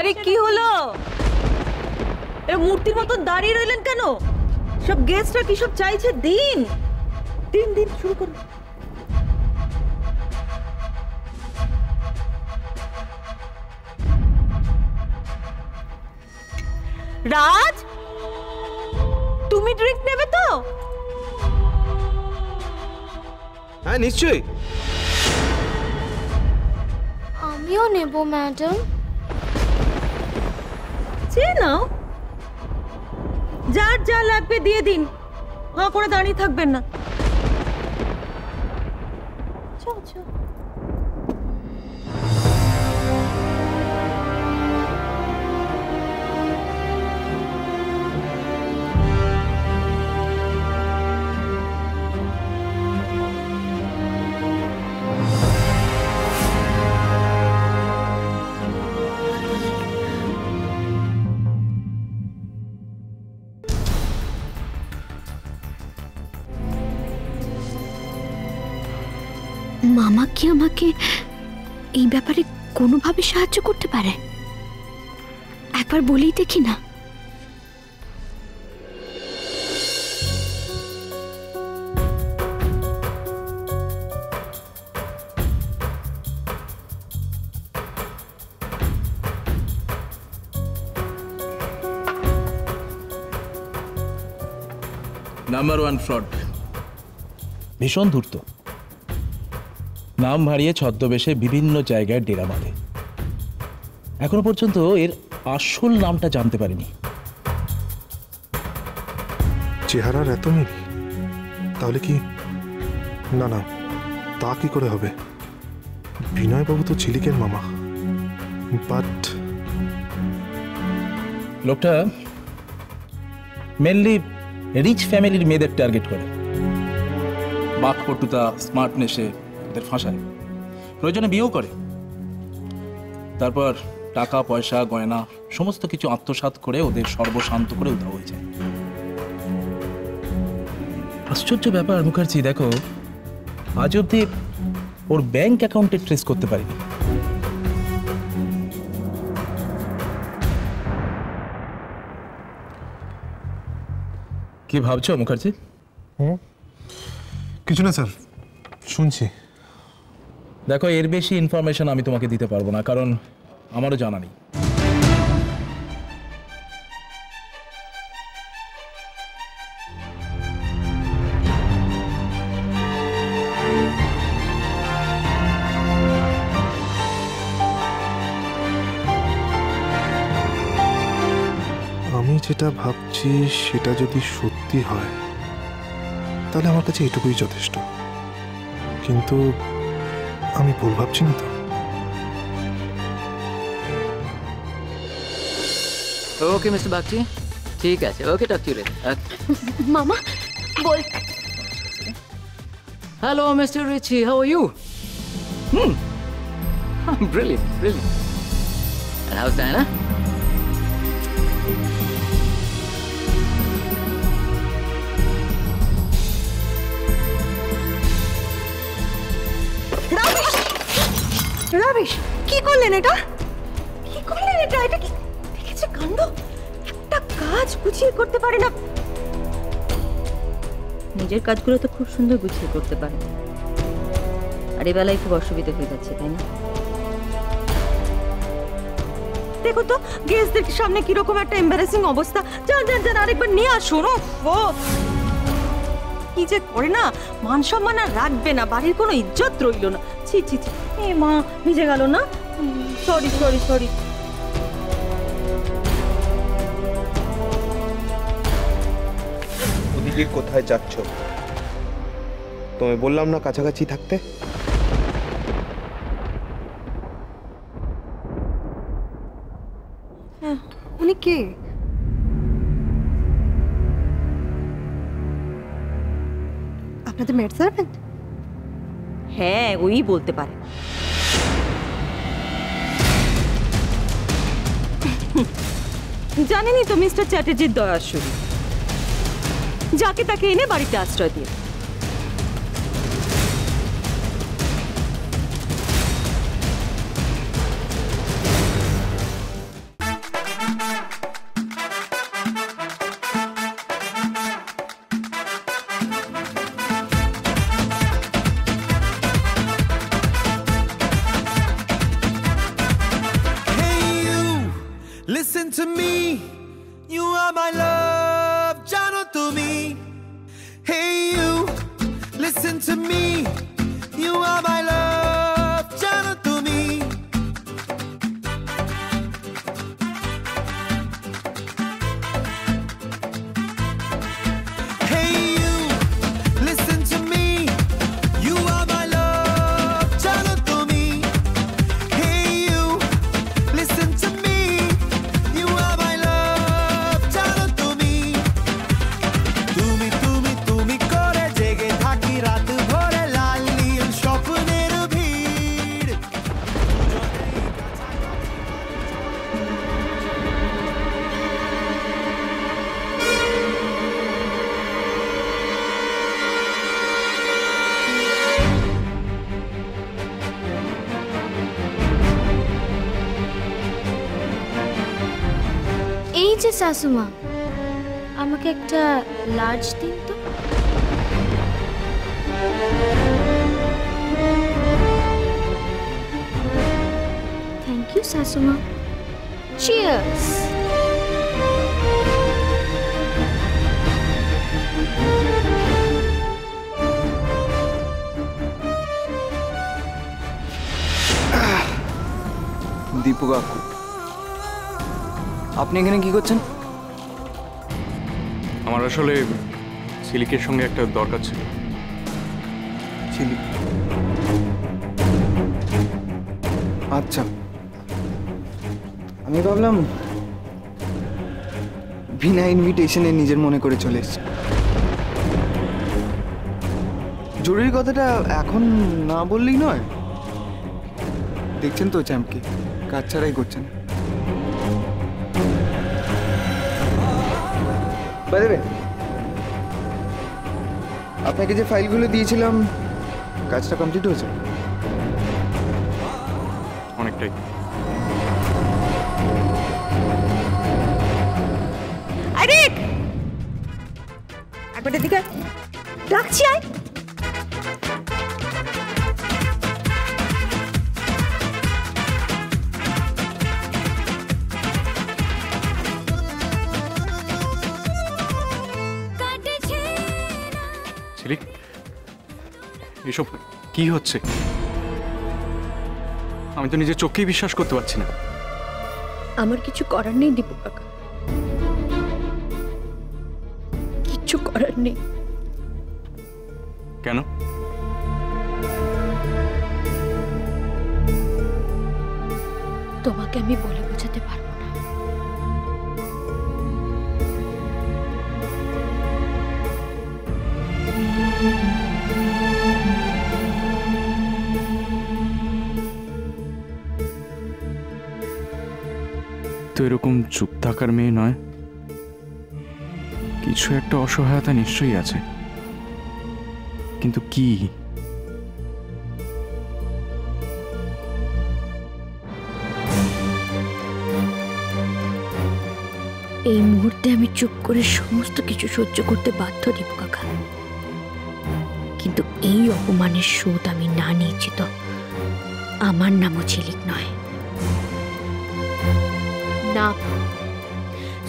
আরে কি হলো? এরা মূর্তির মতন দাঁড়িয়ে রইলেন কেন? সব গেস্টরা কি সব চাইছে? দিন দিন দিন, শুরু করুন। রাজ, তুমি ড্রিঙ্ক নেবে তো? হ্যাঁ নিশ্চয়ই। আমিও নেব ম্যাডাম। চেয়ে নাও, যার যা লাগবে দিয়ে দিন, হাঁ করে দাঁড়িয়ে থাকবেন না। চল চল। মামা কি আমাকে এই ব্যাপারে কোনোভাবে সাহায্য করতে পারে? একবার বলেই দেখি না। নাম্বার 1 ফ্রড, ভীষণ ধূর্ত, নাম হারিয়ে ছদ্মবেশে বিভিন্ন জায়গায় ডেরা বাঁধে। এখনো পর্যন্ত এর আসল নামটা জানতে পারিনি। চেহারার এত মিল, তাহলে কি? না না, তা কি করে হবে? বিনয়বাবু তো ঝিলিকের মামা। বাট লোকটা মেনলি রিচ ফ্যামিলির মেয়েদের টার্গেট করে। বাকপটুতা, স্মার্টনেসে ওদের ফাঁসায়, প্রয়োজনে বিয়েও করে। তারপর টাকা পয়সা গয়না সমস্ত কিছু আত্মসাৎ করে ওদের সর্বশান্ত করে উধাও হয়ে যায়। আশ্চর্য ব্যাপার মুখার্জি, দেখো আজ অব্দি ওর ব্যাংক অ্যাকাউন্টে ট্রেস করতে পারিনি। কি ভাবছো মুখার্জি? কিছু না স্যার, শুনছি। দেখো, এর বেশি ইনফরমেশন আমি তোমাকে দিতে পারবো না, কারণ আমারও জানা নেই। আমি যেটা ভাবছি সেটা যদি সত্যি হয় তাহলে আমার কাছে এটুকুই যথেষ্ট। কিন্তু আমি ভুল ভাবছি না তো? ওকে মিস্টার বাগচি, ঠিক আছে। Okay, talk to you later. মামা বল। Hello mister Richie, how are you? Brilliant, brilliant. And how's Diana? Rubbish, কি করলেন এটা? কি করলেন এটা? এটা কি দেখেছে কাণ্ড? একটা কাজ গুছিয়ে করতে পারে না। নিজের কাজগুলো তো খুব সুন্দর গুছিয়ে করতে পারে, আর এবেলায় খুব অসুবিধা হয়ে যাচ্ছে, তাই না? দেখো তো গেস্টদের সামনে কিরকম একটা এম্বারেসিং অবস্থা। যান যান যান, আরেকবার নিয়ে আসুন। কি যে করে না, মান সম্মান আর রাখবে না, বাড়ির কোনো ইজ্জত রইল না। ছি ছি ছি, এ মা, ভিজে গেল না? Sorry sorry sorry. ওদিকে কোথায় যাচ্ছ? তোমায় বললাম না কাছাকাছি থাকতে। উনি কে? আপনাদের মেড সার্ভেন্ট? হ্যাঁ, ওই বলতে পারে। জানেনই তো মিস্টার চ্যাটার্জির দয়াশুরি, যাকে তাকে এনে বাড়িতে আশ্রয় দিয়ে। Listen to me, you are my love, jano tumi. Hey you, listen to me, you are my love, jano tumi. Hey you, listen to me, you are my love, jano tumi. Hey you, listen to me, you are my love, jano tumi. Tumi tumi tumi kore jege thaki raat bhore lal নীল স্বপ্নের ভিড়। এই যে শাশুমা, আমাকে একটা large দিন তো। Thank you শাশুমা। Cheers. Dipu কাকু, আপনি এখানে কি করছেন? আমার আসলে সিলিকের সঙ্গে একটা দরকার ছিল। ছিলি? আচ্ছা, আমি ভাবলাম বিনা ইনভিটেশনে নিজের মনে করে চলে এসেছি। জরুরি কথাটা এখন না বললেই নয়। দেখছেন তো চ্যাম্পকে কাজ ছাড়াই করছেন। বাই দ্য ওয়ে, আপনাকে যে ফাইলগুলো দিয়েছিলাম কাজটা কমপ্লিট হয়েছে? অনেকটাই। আরে একবার এদিকে ডাকছি আয়। সিলিক, এসব কি হচ্ছে? আমি তো নিজের চোখেই বিশ্বাস করতে পারছি না। আমার কিছু করার নেই দীপু কাকা, কিচ্ছু করার নেই। কেন? তোমাকে আমি বলে বোঝাতে পারবো না। তো এরকম চুপ থাকার মেয়ে নয়, কিছু একটা অসহায়তা নিশ্চয়ই আছে, কিন্তু কি? এই মুহূর্তে আমি চুপ করে সমস্ত কিছু সহ্য করতে বাধ্য দীপু কাকা, কিন্তু এই অপমানের শোধ আমি না নিয়েছি তো আমার নামও ঝিলিক নয়। না,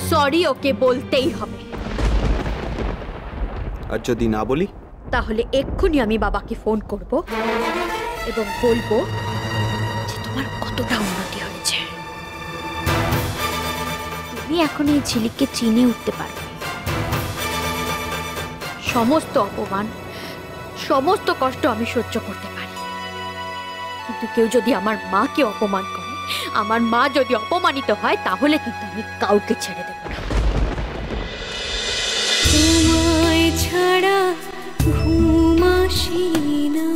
সরি ওকে বলতেই হবে। আর যদি না বলি? তাহলে এক্ষুনি আমি বাবাকে ফোন করব এবং বলবো যে তোমার কতটা উন্নতি হয়েছে। তুমি এখন এই ঝিলিককে চিনে উঠতে পারবে। সমস্ত অপমান, সমস্ত কষ্ট আমি সহ্য করতে পারি, কিন্তু কেউ যদি আমার মাকে অপমান করে, আমার মা যদি অপমানিত হয়, তাহলে কিন্তু আমি কাউকে ছেড়ে দেব না। তোমায় ছাড়া ঘুম আসে না।